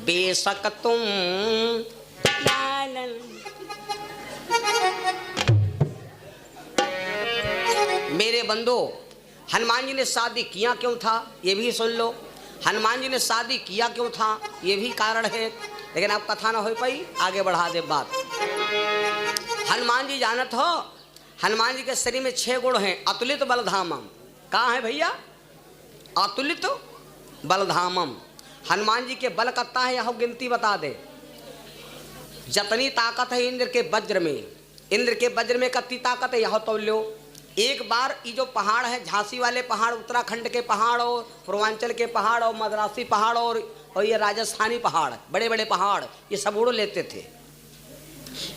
बेशक तुम लालन। मेरे बंदो, हनुमान जी ने शादी किया क्यों था ये भी सुन लो। हनुमान जी ने शादी किया क्यों था ये भी कारण है, लेकिन अब कथा ना हो पाई, आगे बढ़ा दे बात। हनुमान जी जानत हो, हनुमान जी के शरीर में 6 गुण हैं। अतुलित बलधामम, कहाँ है भैया? अतुलित बलधामम। हनुमान जी के बल कत्ता है यह गिनती बता दे। जतनी ताकत है इंद्र के वज्र में, इंद्र के वज्र में कत्ती ताकत है यह तो लो। एक बार ये जो पहाड़ है, झांसी वाले पहाड़, उत्तराखंड के पहाड़ और पूर्वांचल के पहाड़ और मद्रासी पहाड़ और ये राजस्थानी पहाड़, बड़े बड़े पहाड़, ये सब उड़ लेते थे,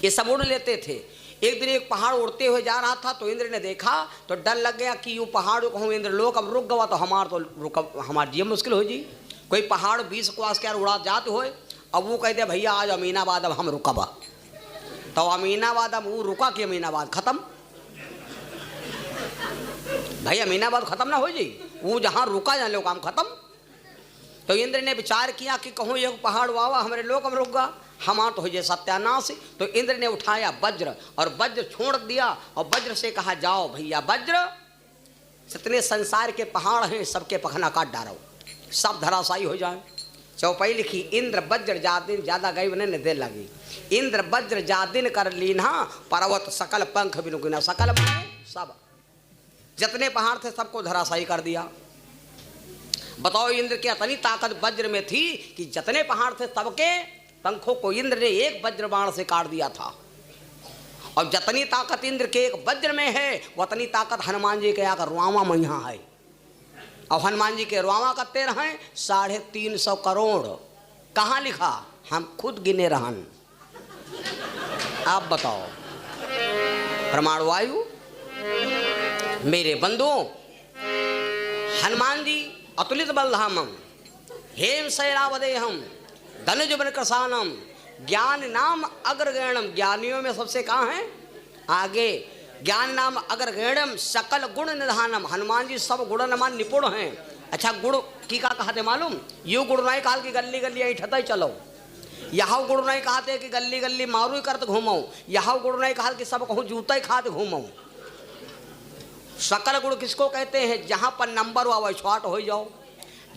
ये सब उड़ लेते थे। एक दिन एक पहाड़ उड़ते हुए जा रहा था तो इंद्र ने देखा तो डर लग गया कि यूँ पहाड़ कहूँ इंद्र लोग अब रुक गवा तो हमार जीवन मुश्किल हो जी। कोई पहाड़ 20 क्वास के उड़ा जाते हो, अब वो कहते भैया आज अमीनाबाद अब हम रुकबा, तो अमीनाबाद अब वो रुका कि अमीनाबाद खत्म, भाई अमीनाबाद खत्म ना हो जी, वो जहाँ रुका जान लो काम खत्म। तो इंद्र ने विचार किया कि कहूँ ये पहाड़ वावा हमारे लोग हम रुक गा, हमार तो हो जाए सत्यानाश। तो इंद्र ने उठाया वज्र और वज्र छोड़ दिया और वज्र से कहा जाओ भैया वज्र, जितने संसार के पहाड़ हैं सबके पखना काट डालो, सब धराशायी हो जाए। चौपाई लिखी, इंद्र वज्र जादिन, ज्यादा गई बने दे लगी। इंद्र वज्र जादिन कर लीना, पर्वत सकल पंख बिनुगिना। सकल सब जितने पहाड़ थे सबको धराशायी कर दिया। बताओ इंद्र की इतनी ताकत वज्र में थी कि जितने पहाड़ थे सबके पंखों को इंद्र ने एक वज्र बाण से काट दिया था। और जितनी ताकत इंद्र के एक वज्र में है उतनी ताकत हनुमान जी के आकर रुआवा में यहाँ है। और हनुमान जी के रुआवा करते रहें 350 करोड़। कहाँ लिखा? हम खुद गिने रहन। आप बताओ, प्रमाण वायु। मेरे बंधुओं, हनुमान जी अतुलित बलधामम, हेम शैरावदेहम, धनुज बृकसानम, ज्ञान नाम अग्रगण्यम। ज्ञानियों में सबसे कहाँ है? आगे। ज्ञान नाम अग्रगण्यम, सकल गुण निधानम। हनुमान जी सब गुणनमान निपुण हैं। अच्छा, गुण की का कहते मालूम? यू गुण नहीं कहा कि गली गली ऐठता ही चलो, यहाँ गुण नहीं कहते कि गली गली मारू ही करते घूमो, यहाँ गुण नहीं कहा कि सब कहूँ जूता ही खाते घूमो। सकल गुण किसको कहते हैं? जहाँ पर नंबर हुआ छाट हो जाओ,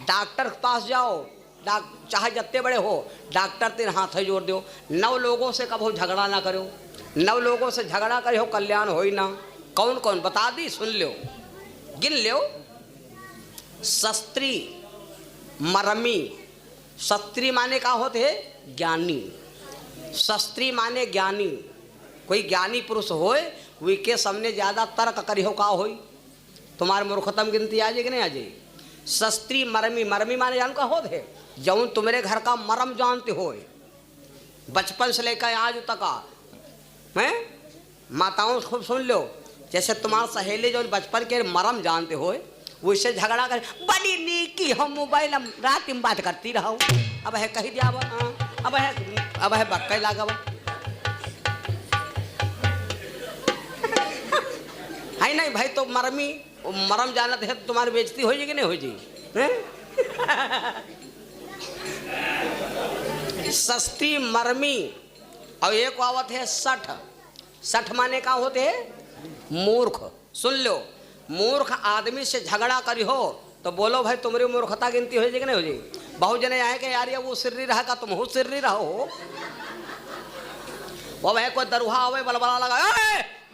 डॉक्टर के पास जाओ, चाहे जितने बड़े हो, डॉक्टर तेरे हाथ जोड़ दो। 9 लोगों से कभी झगड़ा ना करो, 9 लोगों से झगड़ा करे हो कल्याण हो ही ना। कौन कौन बता दी? सुन लो, गिन लो। शस्त्री, मरमी। शस्त्री माने का होते है? ज्ञानी। शस्त्री माने ज्ञानी। कोई ज्ञानी पुरुष होए वे के सामने ज्यादा तर्क करी हो का होई, तुम्हारे मूर्खतम गिनती आ जाए कि नहीं आ जाए। शस्त्री मरमी, मरमी माने जान का होत है जौन तुम्हारे घर का मरम जानते हो, बचपन से लेकर आज तक हैं। माताओं खूब सुन लो, जैसे तुम्हारा सहेली जो बचपन के मरम जानते हो वैसे झगड़ा कर बड़ी नीकी हम मोबाइल रात में बात करती रहो। अब है कही दिया, अब है बक्का लागा है नहीं भाई। तो मरम जानत है तो तुम्हारी बेइज्जती हो जाएगी नहीं हो जाएगी? सस्ती मरमी। और एक आवत है सठ। सठ माने का होते है? मूर्ख। सुन लो, मूर्ख आदमी से झगड़ा करी हो तो बोलो भाई तुम्हारी मूर्खता गिनती हो जाएगी नहीं हो जाएगी? बहुत जने आए कि यार ये वो सिर्री रहा तुम हो सिर्री रहो। वो वह कोई दरुहा आवे बलबला लगा,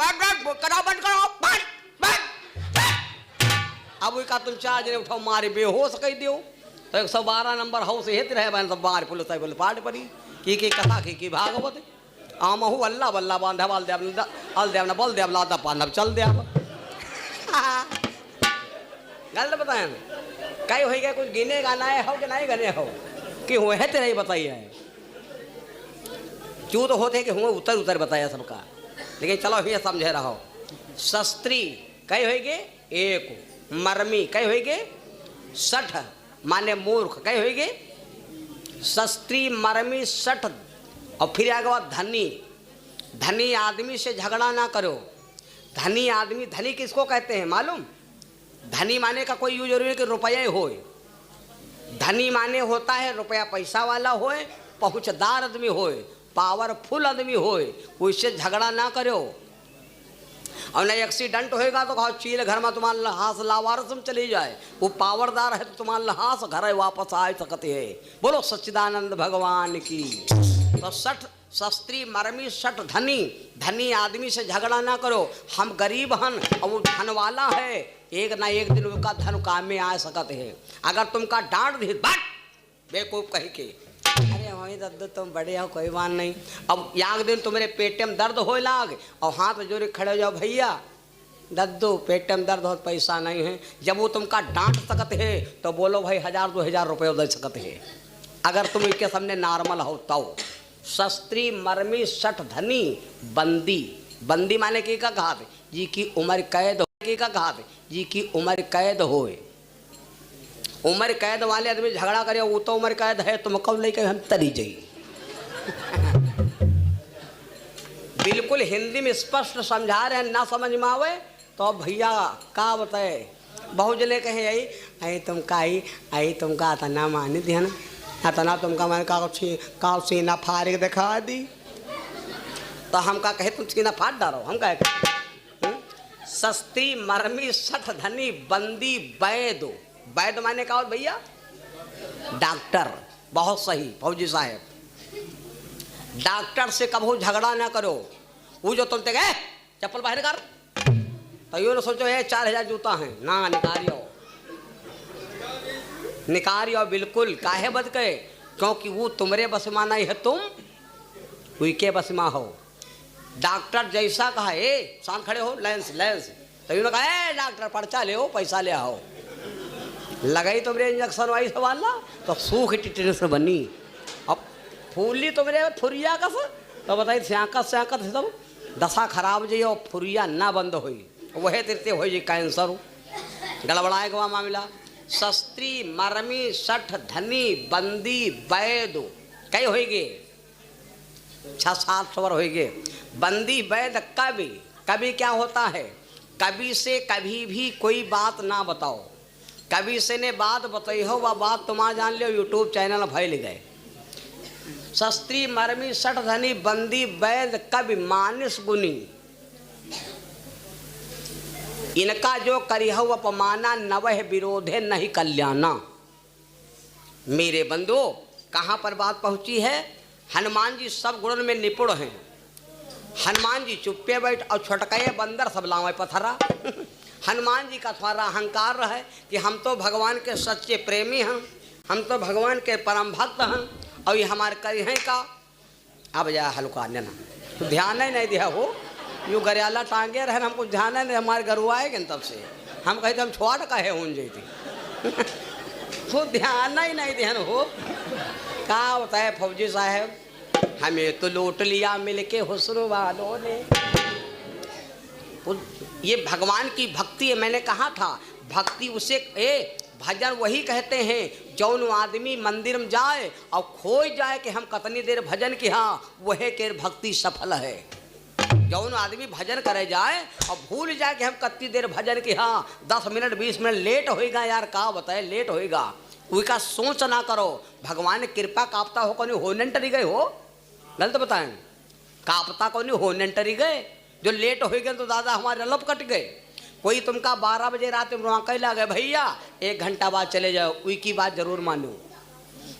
करो बंद करो, अब का तुम 4 जने उठाओ मारे बेहोश कही दियो। तो 112 नंबर हाउस हेत रहे बहन सब बाहर पुलिस बोले पाट पड़ी की कथा की भागवत आमहू अल्लाह बल्ला बांधा बाल देव अल देव न बल देव लादा पांधव चल देव। गलत बताए कई हो गया, कुछ गिने गाना हो कि नहीं गने हो कि हुए है तेरे बताइए। क्यों तो होते कि हुए उतर उतर बताया सबका, लेकिन चलो ये समझे रहो। शस्त्री कई होगे 1, मरमी कई होगे 60 माने मूर्ख कई होगे। शस्त्री मरमी 60। और फिर आगे बात धनी। धनी आदमी से झगड़ा ना करो। धनी आदमी, धनी किसको कहते हैं मालूम? धनी माने का कोई यूँ जरूरी है कि रुपया ही हो। धनी माने होता है रुपया पैसा वाला होए, पहुँचदार आदमी होए, पावरफुल आदमी होए, उससे झगड़ा ना करो। और नहीं एक्सीडेंट होएगा तो कहो चील घर में तुम्हारे लहास लावारस में चली जाए, वो पावरदार है तो तुम्हारे लहास घर वापस आ सकते है। बोलो सच्चिदानंद भगवान की। तो सठ शस्त्री मरमी सठ धनी, धनी आदमी से झगड़ा ना करो। हम गरीब हन और वो धन वाला है, एक ना एक दिन उनका धन काम में आ सकते है। अगर तुमका डांट दी बाट बेवकूफ कह के, अरे वही दद्दू तुम बड़े हो कोई बात नहीं, अब याग दिन तुम्हारे पेट में दर्द हो लाग और हाथ जोड़े खड़े हो जाओ, भैया दद्दू पेट में दर्द हो पैसा नहीं है। जब वो तुमका डांट सकते है तो बोलो भाई 1000-2000 रुपये दे सकते है, अगर तुम इसके सामने नॉर्मल हो तो। शस्त्री मरमी सठ धनी बंदी, बंदी माने की का कहा जी की उम्र कैद की का कहा जी की उम्र कैद होए। उम्र कैद वाले आदमी झगड़ा करे, वो तो उम्र कैद है, तुम कब लेके हम तरी जाइए। बिल्कुल हिंदी में स्पष्ट समझा रहे हैं, ना समझ में आवे तो भैया का बताए। बहुत जने कहे आई आई तुमका आई तुमका तना मानी ध्यान तना तुमका मैंने का सीना फाड़ के दिखा दी, तो हम का कहे तुम सीना फाड़ डालो, हम कहे सस्ती मरमी सठ धनी बंदी वैद। वैद माने का भैया डॉक्टर। बहुत सही फौजी साहब, डॉक्टर से कभी झगड़ा ना करो। वो जो तुम गए चप्पल बाहर कर तो यूँ ना सोचो ये 4000 जूता है ना, निकारियो बिल्कुल। काहे बद गए? क्योंकि वो तुम्हारे बस में नहीं है, तुम उनके बस में हो। डॉक्टर जैसा कहा ए शांत खड़े हो लेंस तो यूँ कहा ए डॉक्टर पर्चा ले हो पैसा ले आओ, लगाई तुम्हारे इंजेक्शन वाई सवाल ना तो सूख टिटनेस बनी। अब फूली तुम्हारे फुरिया कस तो बताइए स्यांकत सब दशा खराब जी और फुरिया ना बंद हुई, वह तिरते हो जी कैंसर गड़बड़ाएगा मामला। शस्त्री मरमी सठ धनी बंदी वैद कई होएगे 6-7 सवर होएगे। बंदी वैद कवि, कवि क्या होता है? कवि से कभी भी कोई बात ना बताओ। कवि से ने बात बताई हो वह बात तुम जान लो, यूट्यूब चैनल फैल गए। शस्त्री मरमी सठ धनी बंदी वैद कवि मानस गुनी, इनका जो करिहु अपमाना नवह विरोधे नहीं कल्याणा। मेरे बंधु कहाँ पर बात पहुँची है? हनुमान जी सब गुणों में निपुण हैं। हनुमान जी चुप्पे बैठ और छटकाए बंदर सब लावे पथरा। हनुमान जी का थोड़ा अहंकार है कि हम तो भगवान के सच्चे प्रेमी हैं, हम तो भगवान के परम भक्त हैं और ये हमारे करी हैं का। अब जा हल्का ना तो ध्यान ही नहीं दिया हो, यूँ गरियाला टांगे रहे हमको ध्यान है नहीं, हमारे घर आएगे तब से हम कहते हम छोड़ का है उन जैती तो ध्यान ही नहीं ध्यान हो। क्या बताए फौजी साहब, हमें तो लूट लिया मिलके हुस्न वालों ने। ये भगवान की भक्ति है। मैंने कहा था भक्ति उसे भजन वही कहते हैं जौन आदमी मंदिर में जाए और खोज जाए कि हम कितनी देर भजन की, हाँ वह के भक्ति सफल है। जौन आदमी भजन करे जाए और भूल जाए कि हम कितनी देर भजन की, हाँ 10 मिनट 20 मिनट लेट होएगा यार, का बताए लेट होएगा, उसका सोच ना करो। भगवान ने कृपा कापता हो कौन होने टरी गए हो, गलत बताएं कापता कौन होने टरी गए। जो लेट हो गए तो दादा हमारे लप कट गए। कोई तुमका 12 बजे रात में वहाँ कैला गए भैया 1 घंटा बाद चले जाओ, उई की बात जरूर मानो।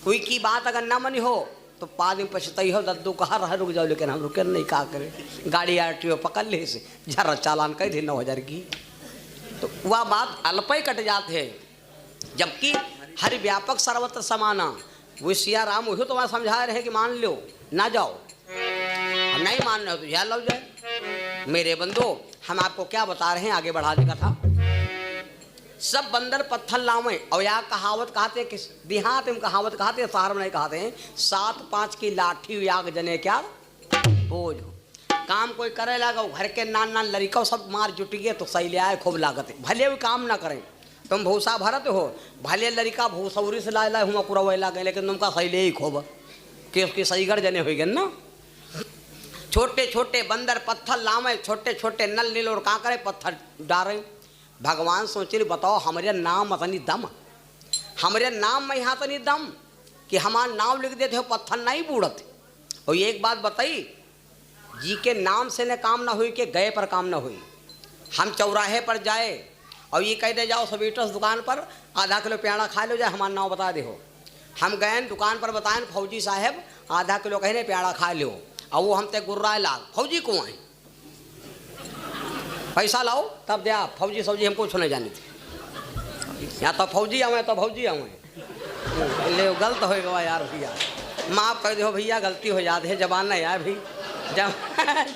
उई की बात अगर ना मानी हो तो 5 दिन पछताई हो दद्दू कहाँ रहा रुक जाओ, लेकिन हम रुके नहीं, का करें गाड़ी RTO पकड़ ले से जरा चालान कर दी 9000 की, तो वह बात अल्प ही कट जाते हैं। जबकि हर व्यापक सर्वत्र समाना, वो सिया राम वही तो वहाँ समझा रहे हैं कि मान लो ना जाओ, हम नहीं मान रहे हो तो यह लग जाए। मेरे बंधु हम आपको क्या बता रहे हैं, आगे बढ़ाने का था। सब बंदर पत्थर लावे और या कहावत कहते किस देहात में कहावत कहते हैं, शहर में नहीं कहते हैं। 7-5 की लाठी याग जने क्या बोझ। काम कोई करे लगा घर के नान लड़का सब मार जुट गए तो सही ले आए खूब लागत, भले भी काम ना करें। तुम भूसा भरत हो, भले लड़का भूसौरी से ला हुआ कुरवे लगे, लेकिन तुमका सही ले ही खूब कि उसकी सही गढ़ जने हो गए ना। छोटे छोटे बंदर पत्थर लावे, छोटे छोटे नल नील और का करे पत्थर डारे। भगवान सोचे बताओ हमारे नाम अतनी दम, हमारे नाम में यहाँ तो नहीं दम कि हमारा नाम लिख देते हो पत्थर नहीं बूढ़त। और एक बात बताई, जी के नाम से न काम ना हुई, के गए पर काम ना हुई। हम चौराहे पर जाए और ये कह दे जाओ स्वीटर्स दुकान पर आधा किलो प्याड़ा खा लो, जाए हमारा नाम बता दे हो। हम गए दुकान पर बताएं फौजी साहब आधा किलो कहने प्याड़ा खा लो, और वो हम ते गुर्राए लाल फौजी को आए पैसा लाओ तब दे आप। फौजी सौजी हमको सुने जानी थी, या तो फौजी आवे तो फौजी आवे ले गलत हो गवा यार भैया, माफ़ कर दो भैया, गलती हो जाती है, जबान नहीं आए भाई,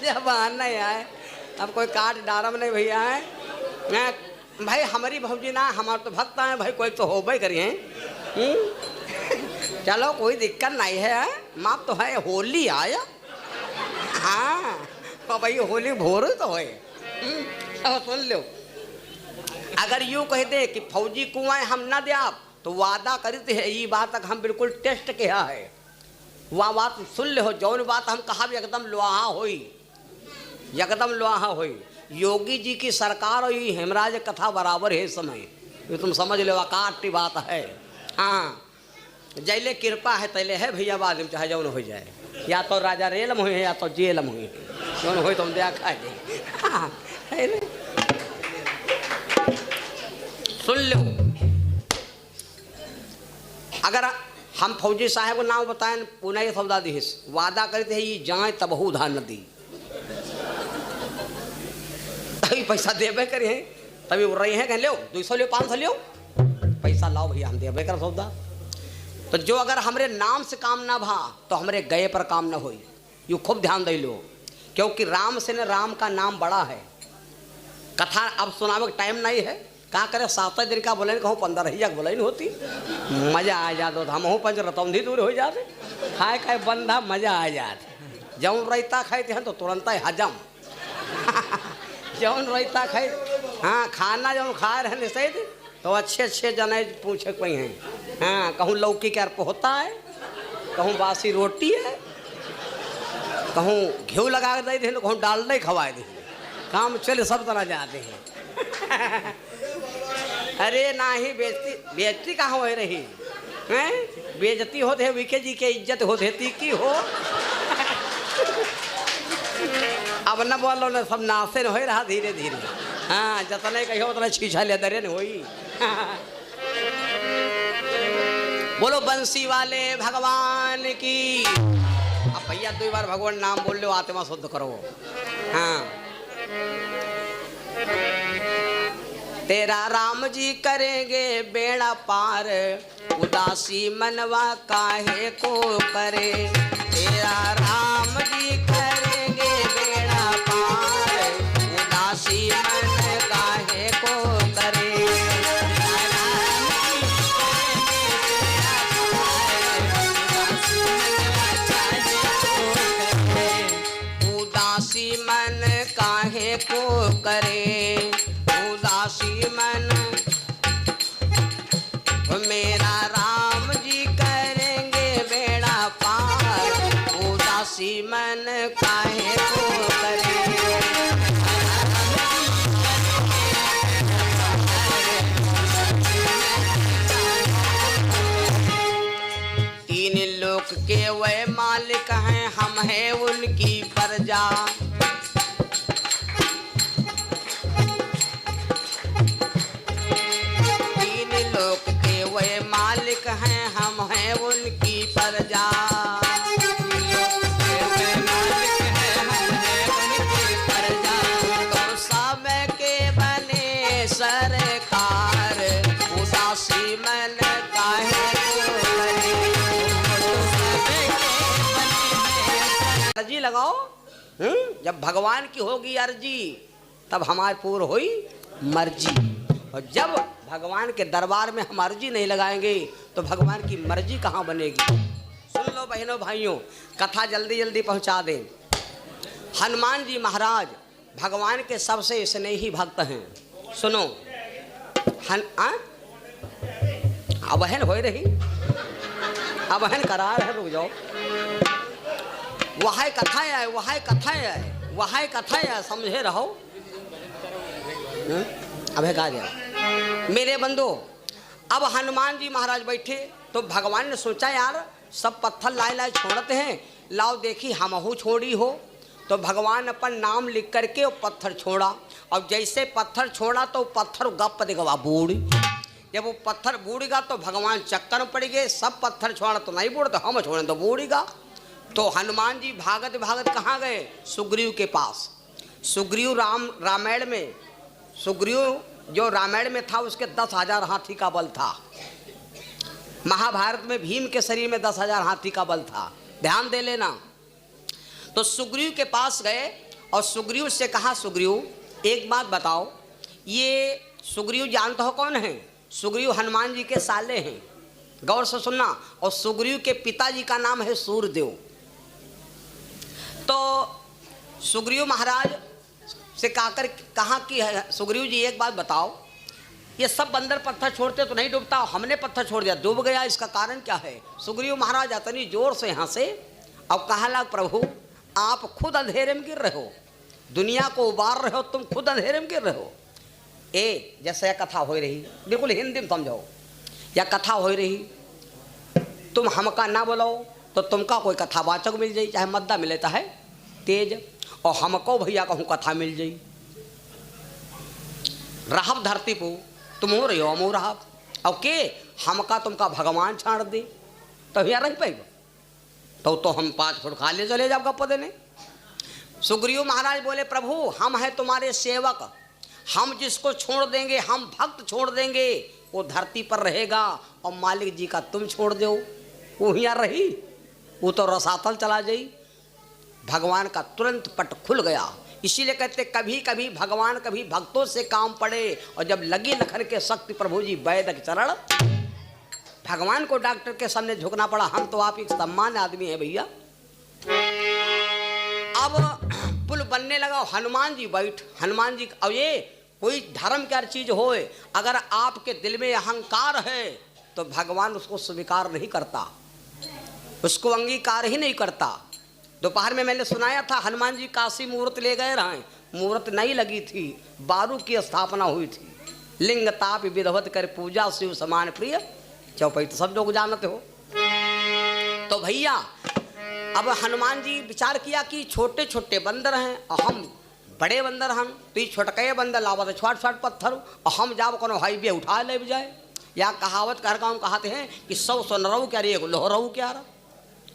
जबान नहीं आए, अब कोई काट डारम नहीं भैया है भाई। हमारी भौजी ना, हमारे तो भक्त हैं भाई, कोई तो हो भाई करिए। चलो कोई दिक्कत नहीं है, माफ तो है, होली आया हाँ तो भाई होली भोर तो है। सुन लो, अगर यूँ कह दे कि फौजी कुआं हम ना दे आप, तो वादा करते है ये बात तक हम बिल्कुल टेस्ट किया है, वह बात सुन ले हो, जौन बात हम कहा एकदम लोहा होई, एकदम लोहा होई। योगी जी की सरकार और ये हेमराज कथा बराबर है समय, ये तुम समझ लो अकाट्य बात है। हाँ जैले कृपा है तैले है भैया, बाद में चाहे जौन हो जाए, या तो राजा रेलम हुई है या तो जेलम हुई है, जौन हो तुम दिया खा दे। हाँ सुन लो, अगर हम फौजी साहब को नाम बताएं पुनः सौदा दिश वादा करते हैं ये जाए तबहू धान नदी, तभी पैसा देवे करे तभी उड़ रही है, कह लो 200 लियो 500 लियो पैसा लाओ भैया, हम देवे कर सौदा। तो जो अगर हमारे नाम से काम ना भा तो हमारे गए पर काम ना होई, यू खूब ध्यान दे लो, क्योंकि राम से न राम का नाम बड़ा है। कथा अब सुनावे का टाइम नहीं है, कहाँ करे 7 दिन का बोले कहूँ 15 बोले नहीं होती, मजा आ जाता, हम हूँ पंच रतौंधी दूर हो जाते, खाए खाए बंधा मजा आ जाते। जौन रायता खाते हैं तो तुरंत ही हजम जौन रायता खाए, हाँ खाना जौन खा रहे हैं सही तो अच्छे जने पूछे कोई हैं, हाँ कहूँ लौकी का होता है, कहूँ बासी रोटी है, कहूँ घी लगा दे दे, कहूँ डाल नहीं खवाए दे, काम चले सब तरह जाते हैं। अरे ना ही बेइज्जती कहाँ हो रही हैं, बेइज्जती होते है विके जी के इज्जत होते ती की हो। अब न बोलो न सब नासे न हो रहा धीरे धीरे, हाँ जतने कहो उतना छीछा ले दरे न होई। बोलो बंसी वाले भगवान की। अब भैया 2 बार भगवान नाम बोल लो, आत्मा शुद्ध करो। हाँ तेरा राम जी करेंगे बेड़ा पार, उदासी मनवा काहे को करे, तेरा राम जी करेंगे बेड़ा पार, उदासी मन काहे को करे, उदासी मन काहे को करे, उदासी मन मेरा राम जी करेंगे बेड़ा पार, उदासी मन काहे को करे। तीन लोक के वे मालिक हैं, हम हैं उनकी प्रजा, वे मालिक हैं, हम हैं उनकी प्रजा, तो सब के बने सरकार, उदासी मन काहे को करे। अर्जी लगाओ, जब भगवान की होगी अर्जी तब हमारे पूर्ण हुई मर्जी, और जब भगवान के दरबार में हम अर्जी नहीं लगाएंगे तो भगवान की मर्जी कहाँ बनेगी। सुन लो बहनों भाइयों, कथा जल्दी जल्दी पहुँचा दें। हनुमान जी महाराज भगवान के सबसे स्नेही भक्त हैं। सुनो अबहन हो रही, अबहन करार है, रुक जाओ, वह कथा है, वह कथा है, वह कथा है, समझे रहो। अबे कहा गया मेरे बंदो, अब हनुमान जी महाराज बैठे तो भगवान ने सोचा यार सब पत्थर लाए लाए छोड़ते हैं, लाओ देखी हमहू छोड़ी हो। तो भगवान अपन नाम लिख करके वो पत्थर छोड़ा और जैसे पत्थर छोड़ा तो पत्थर गप देगा बूढ़ी। जब वो पत्थर बूढ़ेगा तो भगवान चक्कर में पड़ गए, सब पत्थर छोड़ा तो नहीं बूढ़ तो हम छोड़े तो बूढ़ेगा। तो हनुमान जी भागत भागत कहाँ गए? सुग्रीव के पास। सुग्रीव रामायण में, सुग्रीव जो रामायण में था उसके 10,000 हाथी का बल था। महाभारत में भीम के शरीर में 10,000 हाथी का बल था, ध्यान दे लेना। तो सुग्रीव के पास गए और सुग्रीव से कहा, सुग्रीव एक बात बताओ, ये सुग्रीव जानते हो कौन है? सुग्रीव हनुमान जी के साले हैं, गौर से सुनना। और सुग्रीव के पिताजी का नाम है सूर्यदेव। तो सुग्रीव महाराज से कहा कि सुग्रीव जी एक बात बताओ, ये सब बंदर पत्थर छोड़ते तो नहीं डूबता, हमने पत्थर छोड़ दिया डूब गया, इसका कारण क्या है? सुग्रीव महाराज इतनी जोर से हंसे और कहा लगा, प्रभु आप खुद अंधेरे में गिर रहे हो, दुनिया को उबार रहे हो, तुम खुद अंधेरे में गिर रहे हो। ए जैसे यह कथा हो रही, बिल्कुल हिंदी में समझो, यह कथा हो रही, तुम हमका ना बोलो तो तुमका कोई कथावाचक मिल जाई, चाहे मद्दा मिले है तेज, और हमको भैया कहूँ कथा मिल जाई। रहब धरती पो तुम हो रही हो, हम हो रहब, और के हमका तुमका भगवान छाड़ दे तो भैया रह पाएगा, तो हम 5 फुट खा ले चले जाओ गप्प देने। सुग्रीव महाराज बोले, प्रभु हम हैं तुम्हारे सेवक, हम जिसको छोड़ देंगे, हम भक्त छोड़ देंगे, वो धरती पर रहेगा, और मालिक जी का तुम छोड़ दो वो यहाँ रही, वो तो रसातल चला जाई। भगवान का तुरंत पट खुल गया। इसीलिए कहते कभी कभी भगवान कभी भक्तों से काम पड़े, और जब लगी लखन के शक्ति प्रभु जी वैद्य के चरण, भगवान को डॉक्टर के सामने झुकना पड़ा। हम तो आप एक सम्मान आदमी है भैया। अब पुल बनने लगा, हनुमान जी बैठ, हनुमान जी, अब ये कोई धर्म क्या चीज हो, अगर आपके दिल में अहंकार है तो भगवान उसको स्वीकार नहीं करता, उसको अंगीकार ही नहीं करता। दोपहर में मैंने सुनाया था, हनुमान जी काशी मूर्त ले गए रहे, मूर्त नहीं लगी थी, बारू की स्थापना हुई थी। लिंग ताप विधवत कर पूजा शिव समान प्रिय, चौपाई तो सब लोग जानते हो। तो भैया अब हनुमान जी विचार किया कि छोटे छोटे बंदर हैं और हम बड़े बंदर हैं, तो ये छोटके बंदर लावा छोट छोट पत्थर, और हम जाओ कोनो हाईवे उठा ले जाए। या कहावत कर गाँव कहते हैं कि 100 सोनरऊ क्या रे लोहरऊ क्या रहा,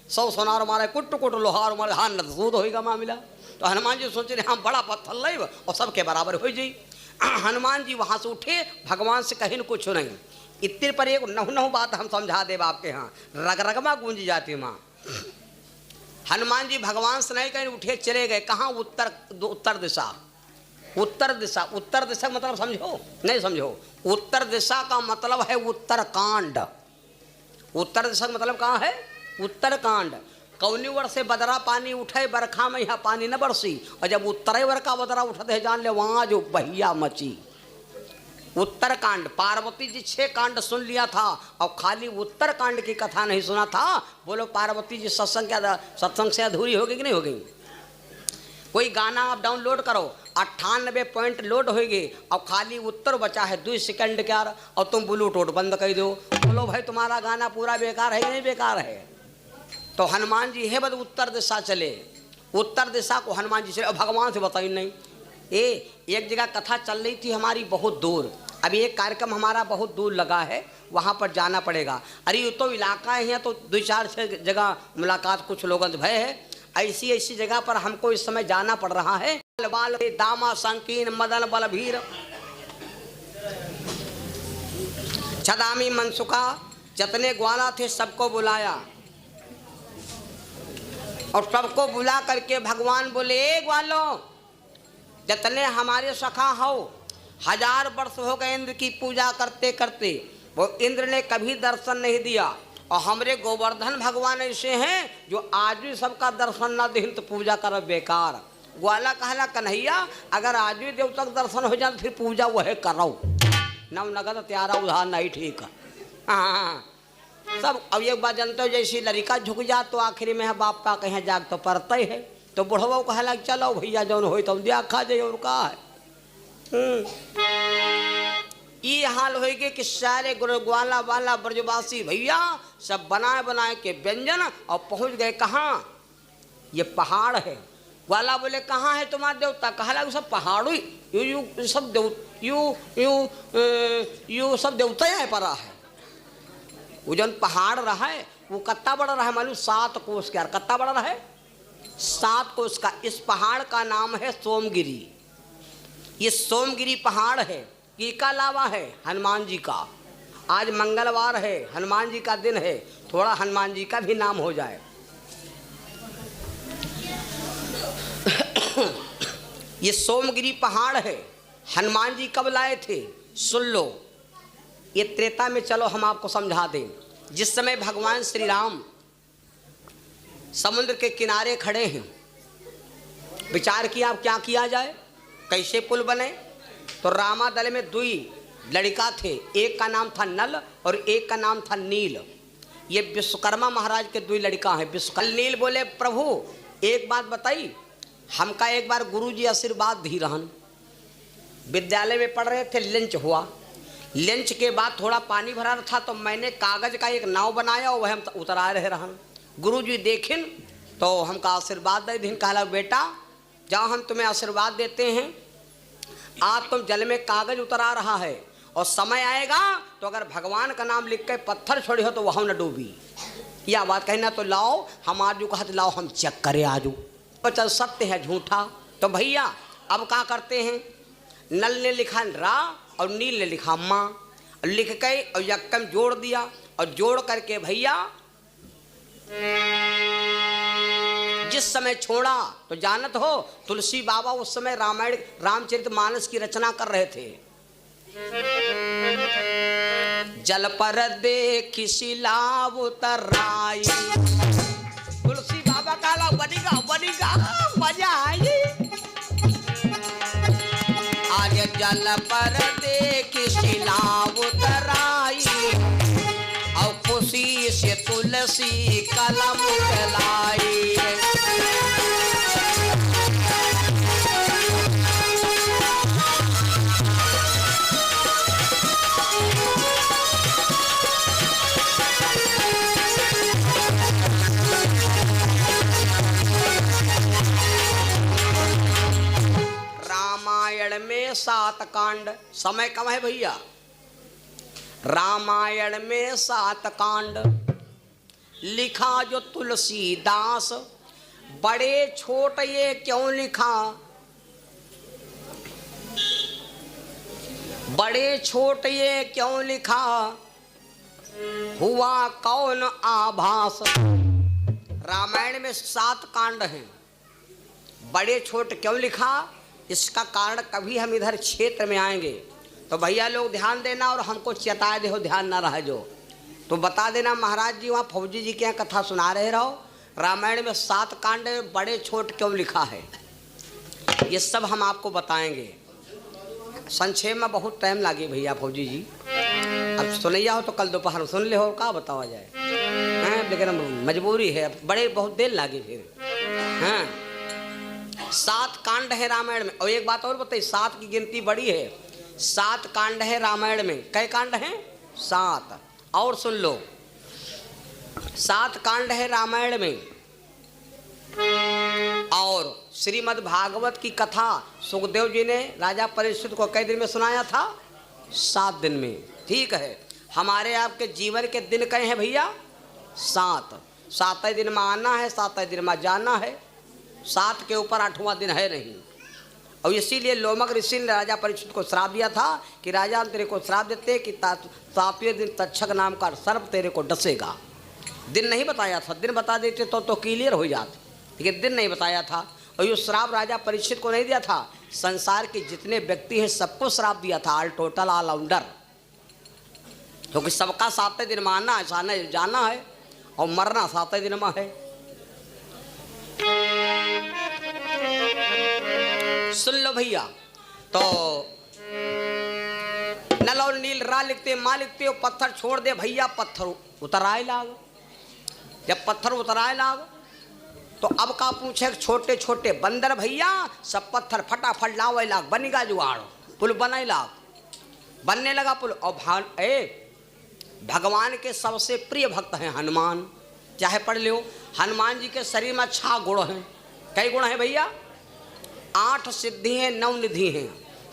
100 सोनार मारे कुट कुट लोहार मारे, हाँ न सूद होगा मामला। तो हनुमान जी सोचे हम बड़ा पत्थर लेब और सबके बराबर हो जाई। हनुमान जी वहाँ से उठे, भगवान से कहीं कुछ नहीं। इतने पर एक नहु बात हम समझा देव आपके यहाँ, रग रगमा गूंज जाती माँ। हनुमान जी भगवान से नहीं कहीं उठे, चले गए कहाँ? उत्तर दिशा। उत्तर दिशा, उत्तर दिशा मतलब समझो नहीं समझो? उत्तर दिशा का मतलब है उत्तरकांड। उत्तर दिशा का मतलब कहाँ है? उत्तरकांड। कौनी वर से बदरा पानी उठे बरखा में यहाँ पानी न बरसी, और जब उत्तरे वर का बदरा उठते है जान ले वहाँ जो बहिया मची। उत्तरकांड, पार्वती जी 6 कांड सुन लिया था और खाली उत्तरकांड की कथा नहीं सुना था। बोलो पार्वती जी सत्संग से अधूरी हो गई कि नहीं हो गई? कोई गाना आप डाउनलोड करो, 98 पॉइंट लोड होगी और खाली उत्तर बचा है 2 सेकंड क्या, और तुम ब्लूटूथ बंद कर दो। बोलो भाई तुम्हारा गाना पूरा बेकार है कि नहीं बेकार है? तो हनुमान जी है बद उत्तर दिशा चले, उत्तर दिशा को हनुमान जी चले, भगवान से बताइए नहीं। एक जगह कथा चल रही थी हमारी बहुत दूर, अभी एक कार्यक्रम हमारा बहुत दूर लगा है, वहाँ पर जाना पड़ेगा। अरे ये तो इलाका है, तो 2-4 जगह मुलाकात कुछ लोगों से भय है। ऐसी जगह पर हमको इस समय जाना पड़ रहा है। बाल दामा संकीर्ण मदन बलभीर छदामी मनसुखा, जितने ग्वाला थे सबको बुलाया, और सबको बुला करके भगवान बोले, ग्वालों जितने हमारे सखा हो, 1000 वर्ष हो गए इंद्र की पूजा करते करते, वो इंद्र ने कभी दर्शन नहीं दिया, और हमरे गोवर्धन भगवान ऐसे हैं जो आज भी सबका दर्शन न दे तो पूजा कर बेकार। ग्वाला कहला, कन्हैया अगर आज भी देव तक दर्शन हो जाए फिर पूजा वह करो, नव नगद त्यारा उधार नहीं ठीक है। हाँ सब। अब एक बात जानते हो, जैसी लड़का झुक जा तो आखिरी में है बाप का कहीं जाग तो पड़ता ही है। तो बुढ़वा कहला चलो भैया जौन हो तो दिया खा जाए और का है। ये हाल होएगे कि सारे गुरुग्वाला वाला ब्रजवासी भैया सब बनाए बनाए के व्यंजन और पहुंच गए कहाँ? ये पहाड़ है। ग्वाला बोले कहाँ है तुम्हारा देवता? कहा लगा सब पहाड़ों यू यू सब देव यू सब देवता यहाँ पड़ा है। वो जन पहाड़ रहा है वो कत्ता बड़ा रहा है मालूम? 7 कोस का। कत्ता बड़ा रहा है? 7 कोस का। इस पहाड़ का नाम है सोमगिरी। ये सोमगिरी पहाड़ है। ये का लावा है हनुमान जी का। आज मंगलवार है, हनुमान जी का दिन है, थोड़ा हनुमान जी का भी नाम हो जाए। ये सोमगिरी पहाड़ है। हनुमान जी कब लाए थे सुन लो। ये त्रेता में, चलो हम आपको समझा दें। जिस समय भगवान श्री राम समुद्र के किनारे खड़े हैं, विचार किया अब क्या किया जाए, कैसे पुल बने। तो रामादल में 2 लड़का थे, एक का नाम था नल और एक का नाम था नील। ये विश्वकर्मा महाराज के 2 लड़का हैं। विश्वकर्मा नील बोले प्रभु एक बात बताई, हमका एक बार गुरुजी आशीर्वाद दी रहन। विद्यालय में पढ़ रहे थे, लंच हुआ। लंच के बाद थोड़ा पानी भरा था तो मैंने कागज का एक नाव बनाया और वह हम उतरा रहे रहन। गुरुजी देखिन तो हमका आशीर्वाद दे दिन। कहला बेटा जहाँ हम तुम्हें आशीर्वाद देते हैं, आज तुम जल में कागज उतरा रहा है और समय आएगा तो अगर भगवान का नाम लिख के पत्थर छोड़ी हो तो वहाँ न डूबी। यह बात कहना तो लाओ, हम आज कहा तो लाओ हम चेक करें आजू। तो चल सत्य है झूठा। तो भैया अब क्या करते हैं, नल ने लिखा रा और नील ने लिखा माँ, लिख के और यक्कम जोड़ दिया और जोड़ करके भैया जिस समय छोड़ा तो जानत हो तुलसी बाबा उस समय रामायण रामचरितमानस की रचना कर रहे थे। जल पर देखी सिलाव उतराई, तुलसी बाबा काला बनेगा बनेगा मजा आई। आज जल पर देखी सिलाव उतराई और खुशी से तुलसी कलम चलाई। रामायण में 7 कांड। समय कम है भैया। रामायण में 7 कांड लिखा जो तुलसीदास। बड़े छोटे ये क्यों लिखा, बड़े छोटे ये क्यों लिखा, हुआ कौन आभास। रामायण में 7 कांड हैं। बड़े छोटे क्यों लिखा, इसका कारण कभी हम इधर क्षेत्र में आएंगे तो भैया लोग ध्यान देना और हमको चेता दे हो, ध्यान ना रह जो तो बता देना। महाराज जी वहाँ फौजी जी के यहाँ कथा सुना रहे रहो। रामायण में 7 कांड बड़े छोट क्यों लिखा है ये सब हम आपको बताएंगे। संक्षेप में बहुत टाइम लागे भैया फौजी जी। अब सुनैया हो तो कल दोपहर सुन ले हो, क्या बतावा जाए हैं, लेकिन मजबूरी है, बड़े बहुत देर लागे फिर हैं। 7 कांड है रामायण में। और एक बात और बताइए, 7 की गिनती बड़ी है। 7 कांड है रामायण में। कई कांड हैं? 7। और सुन लो, 7 कांड है रामायण में। और श्रीमद् भागवत की कथा सुखदेव जी ने राजा परीक्षित को कई दिन में सुनाया था? 7 दिन में। ठीक है, हमारे आपके जीवन के दिन कहे हैं भैया? 7। 7 दिन में आना है, 7 दिन में जाना है। 7 के ऊपर 8वां दिन है नहीं। और इसीलिए लोमक ऋषि ने राजा परीक्षित को श्राप दिया था कि राजा तेरे को श्राप देते कि 7वें दिन तक्षक नाम का सर्प तेरे को डसेगा। दिन नहीं बताया था, दिन बता देते तो क्लियर हो जाते, लेकिन दिन नहीं बताया था। और ये श्राप राजा परीक्षित को नहीं दिया था, संसार के जितने व्यक्ति हैं सबको श्राप दिया था, ऑल टोटल ऑलराउंडर। क्योंकि सबका 7 दिन में आना है, जाना है और मरना 7 दिन में है। सुन लो भैया, तो नल और नील रा लिखते माँ लिखते हो, पत्थर छोड़ दे भैया, पत्थर उतराए लाग। जब पत्थर उतराए लाग तो अब का पूछे, छोटे छोटे बंदर भैया सब पत्थर फटाफट लावे लाग, बनेगा जुगाड़, पुल बनाए लाग। बनने लगा पुल। और भगवान के सबसे प्रिय भक्त हैं हनुमान। चाहे पढ़ लो, हनुमान जी के शरीर में 6 गुण हैं। कई गुण हैं भैया? 8 सिद्धि हैं, 9 निधि हैं।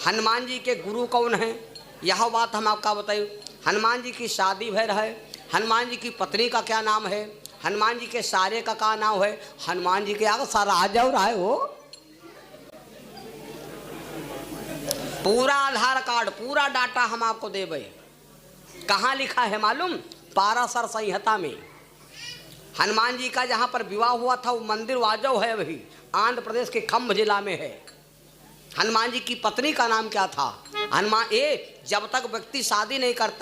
हनुमान जी के गुरु कौन हैं? यह बात हम आपका बताइए। हनुमान जी की शादी भर है, हनुमान जी की पत्नी का क्या नाम है, हनुमान जी के सारे का क्या नाम है, हनुमान जी के आगे सारा आ जाओ रहा है वो पूरा आधार कार्ड, पूरा डाटा हम आपको देवे। कहाँ लिखा है मालूम? पाराशर संहिता में। हनुमान जी का जहाँ पर विवाह हुआ था वो मंदिर वाजव है, अभी आंध्र प्रदेश के खम्भ जिला में है। हनुमान जी की पत्नी का नाम क्या था? हनुमान जब तक व्यक्ति शादी नहीं करता